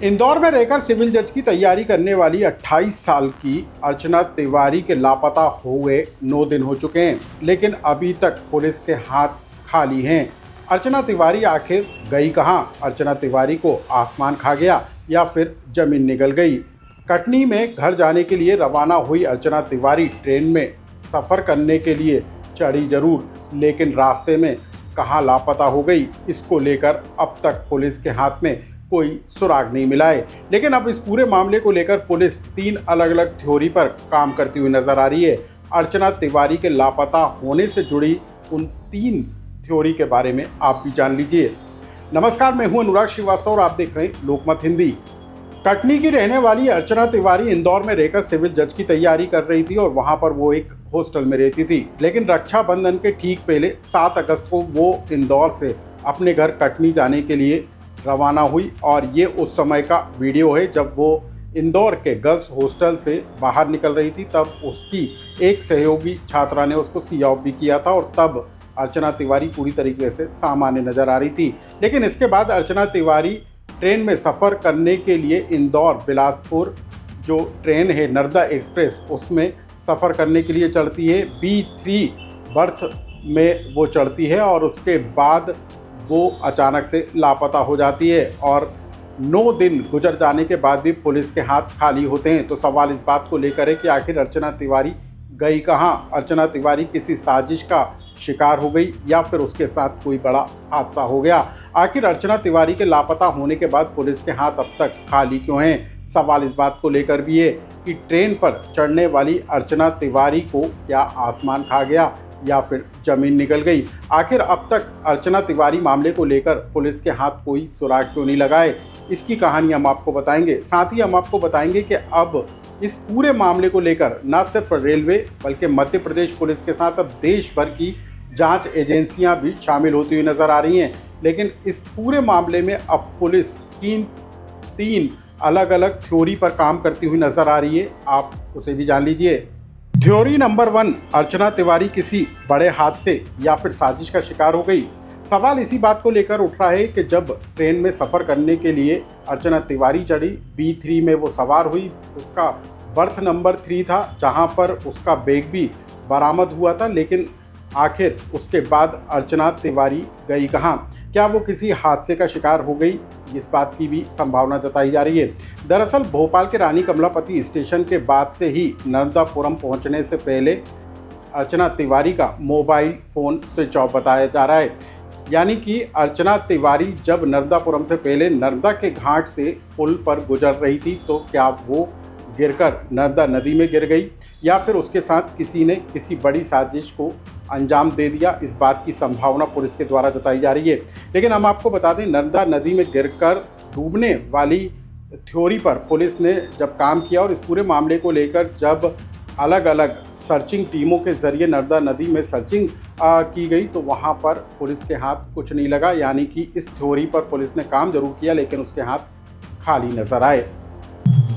इंदौर में रहकर सिविल जज की तैयारी करने वाली 28 साल की अर्चना तिवारी के लापता हुए 9 दिन हो चुके हैं, लेकिन अभी तक पुलिस के हाथ खाली हैं। अर्चना तिवारी आखिर गई कहां? अर्चना तिवारी को आसमान खा गया या फिर जमीन निगल गई? कटनी में घर जाने के लिए रवाना हुई अर्चना तिवारी ट्रेन में सफ़र करने के लिए चढ़ी जरूर, लेकिन रास्ते में कहां लापता हो गई, इसको लेकर अब तक पुलिस के हाथ में कोई सुराग नहीं मिला है। लेकिन अब इस पूरे मामले को लेकर पुलिस 3 अलग अलग थ्योरी पर काम करती हुई नजर आ रही है। अर्चना तिवारी के लापता होने से जुड़ी उन 3 थ्योरी के बारे में आप भी जान लीजिए। नमस्कार, मैं हूं अनुराग श्रीवास्तव और आप देख रहे हैं लोकमत हिंदी। कटनी की रहने वाली अर्चना तिवारी इंदौर में रहकर सिविल जज की तैयारी कर रही थी और वहां पर वो एक हॉस्टल में रहती थी। लेकिन रक्षाबंधन के ठीक पहले 7 अगस्त को वो इंदौर से अपने घर कटनी जाने के लिए रवाना हुई और ये उस समय का वीडियो है जब वो इंदौर के गर्ल्स हॉस्टल से बाहर निकल रही थी। तब उसकी एक सहयोगी छात्रा ने उसको सी ऑफ भी किया था और तब अर्चना तिवारी पूरी तरीके से सामान्य नजर आ रही थी। लेकिन इसके बाद अर्चना तिवारी ट्रेन में सफ़र करने के लिए इंदौर बिलासपुर जो ट्रेन है नर्मदा एक्सप्रेस, उसमें सफ़र करने के लिए चढ़ती है। B3 बर्थ में वो चढ़ती है और उसके बाद वो अचानक से लापता हो जाती है और 9 दिन गुजर जाने के बाद भी पुलिस के हाथ खाली होते हैं। तो सवाल इस बात को लेकर है कि आखिर अर्चना तिवारी गई कहां? अर्चना तिवारी किसी साजिश का शिकार हो गई या फिर उसके साथ कोई बड़ा हादसा हो गया? आखिर अर्चना तिवारी के लापता होने के बाद पुलिस के हाथ अब तक खाली क्यों हैं? सवाल इस बात को लेकर भी है कि ट्रेन पर चढ़ने वाली अर्चना तिवारी को क्या आसमान खा गया या फिर जमीन निकल गई? आखिर अब तक अर्चना तिवारी मामले को लेकर पुलिस के हाथ कोई सुराग क्यों नहीं लगाए? इसकी कहानी हम आपको बताएंगे। साथ ही हम आपको बताएंगे कि अब इस पूरे मामले को लेकर न सिर्फ रेलवे बल्कि मध्य प्रदेश पुलिस के साथ अब देश भर की जांच एजेंसियां भी शामिल होती हुई नजर आ रही हैं। लेकिन इस पूरे मामले में अब पुलिस 3 अलग अलग थ्योरी पर काम करती हुई नजर आ रही है। आप उसे भी जान लीजिए। थ्योरी नंबर 1, अर्चना तिवारी किसी बड़े हादसे या फिर साजिश का शिकार हो गई। सवाल इसी बात को लेकर उठ रहा है कि जब ट्रेन में सफ़र करने के लिए अर्चना तिवारी चढ़ी, B3 में वो सवार हुई, उसका बर्थ नंबर 3 था जहां पर उसका बैग भी बरामद हुआ था। लेकिन आखिर उसके बाद अर्चना तिवारी गई कहां? क्या वो किसी हादसे का शिकार हो गई? इस बात की भी संभावना जताई जा रही है। दरअसल भोपाल के रानी कमलापति स्टेशन के बाद से ही नर्मदापुरम पहुंचने से पहले अर्चना तिवारी का मोबाइल फ़ोन स्विच ऑफ बताया जा रहा है। यानी कि अर्चना तिवारी जब नर्मदापुरम से पहले नर्मदा के घाट से पुल पर गुजर रही थी तो क्या वो गिरकर नर्मदा नदी में गिर गई या फिर उसके साथ किसी ने किसी बड़ी साजिश को अंजाम दे दिया? इस बात की संभावना पुलिस के द्वारा जताई जा रही है। लेकिन हम आपको बता दें, नर्मदा नदी में गिरकर डूबने वाली थ्योरी पर पुलिस ने जब काम किया और इस पूरे मामले को लेकर जब अलग अलग सर्चिंग टीमों के जरिए नर्मदा नदी में सर्चिंग की गई तो वहां पर पुलिस के हाथ कुछ नहीं लगा। यानी कि इस थ्योरी पर पुलिस ने काम जरूर किया लेकिन उसके हाथ खाली नजर आए।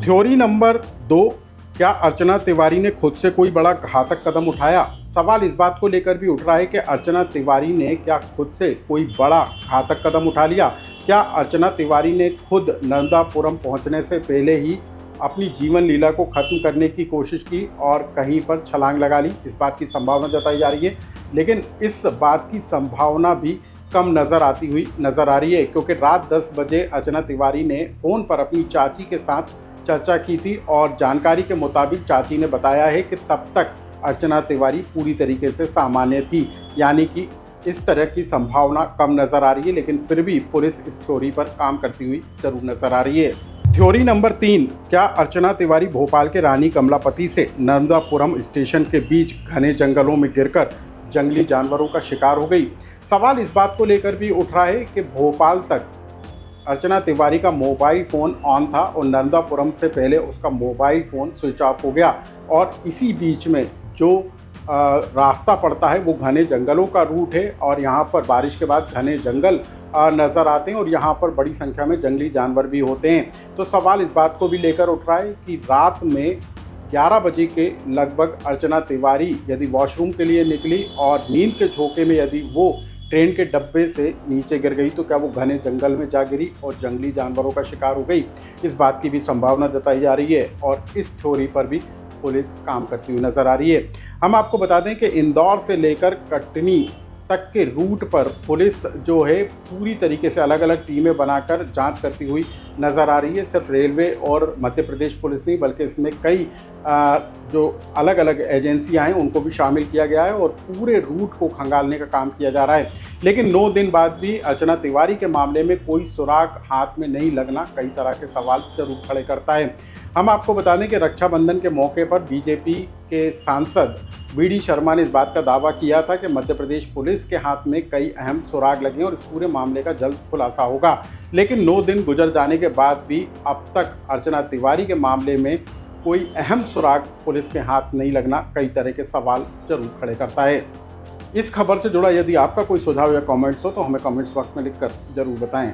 थ्योरी नंबर 2, क्या अर्चना तिवारी ने खुद से कोई बड़ा घातक कदम उठाया? सवाल इस बात को लेकर भी उठ रहा है कि अर्चना तिवारी ने क्या खुद से कोई बड़ा घातक कदम उठा लिया? क्या अर्चना तिवारी ने खुद नर्मदापुरम पहुंचने से पहले ही अपनी जीवन लीला को ख़त्म करने की कोशिश की और कहीं पर छलांग लगा ली? इस बात की संभावना जताई जा रही है। लेकिन इस बात की संभावना भी कम नज़र आती हुई नज़र आ रही है, क्योंकि रात 10 बजे अर्चना तिवारी ने फ़ोन पर अपनी चाची के साथ चर्चा की थी और जानकारी के मुताबिक चाची ने बताया है कि तब तक अर्चना तिवारी पूरी तरीके से सामान्य थी। यानी कि इस तरह की संभावना कम नज़र आ रही है, लेकिन फिर भी पुलिस इस थ्योरी पर काम करती हुई जरूर नज़र आ रही है। थ्योरी नंबर 3, क्या अर्चना तिवारी भोपाल के रानी कमलापति से नर्मदापुरम स्टेशन के बीच घने जंगलों में गिरकर जंगली जानवरों का शिकार हो गई? सवाल इस बात को लेकर भी उठ रहा है कि भोपाल तक अर्चना तिवारी का मोबाइल फ़ोन ऑन था और नर्मदापुरम से पहले उसका मोबाइल फ़ोन स्विच ऑफ हो गया और इसी बीच में जो रास्ता पड़ता है वो घने जंगलों का रूट है और यहाँ पर बारिश के बाद घने जंगल नज़र आते हैं और यहाँ पर बड़ी संख्या में जंगली जानवर भी होते हैं। तो सवाल इस बात को भी लेकर उठ रहा है कि रात में 11 बजे के लगभग अर्चना तिवारी यदि वॉशरूम के लिए निकली और नींद के झोंके में यदि वो ट्रेन के डब्बे से नीचे गिर गई तो क्या वो घने जंगल में जा गिरी और जंगली जानवरों का शिकार हो गई? इस बात की भी संभावना जताई जा रही है और इस थ्योरी पर भी पुलिस काम करती हुई नजर आ रही है। हम आपको बता दें कि इंदौर से लेकर कटनी तक के रूट पर पुलिस जो है पूरी तरीके से अलग अलग टीमें बनाकर जांच करती हुई नज़र आ रही है। सिर्फ रेलवे और मध्य प्रदेश पुलिस नहीं बल्कि इसमें कई जो अलग अलग एजेंसियां हैं उनको भी शामिल किया गया है और पूरे रूट को खंगालने का काम किया जा रहा है। लेकिन 9 दिन बाद भी अर्चना तिवारी के मामले में कोई सुराग हाथ में नहीं लगना कई तरह के सवाल जरूर खड़े करता है। हम आपको बता दें कि रक्षाबंधन के मौके पर बीजेपी के सांसद वी.डी. शर्मा ने इस बात का दावा किया था कि मध्य प्रदेश पुलिस के हाथ में कई अहम सुराग लगे और इस पूरे मामले का जल्द खुलासा होगा। लेकिन 9 दिन गुजर जाने के बाद भी अब तक अर्चना तिवारी के मामले में कोई अहम सुराग पुलिस के हाथ नहीं लगना कई तरह के सवाल जरूर खड़े करता है। इस खबर से जुड़ा यदि आपका कोई सुझाव या कमेंट्स हो तो हमें कमेंट्स बॉक्स में लिखकर जरूर बताएं।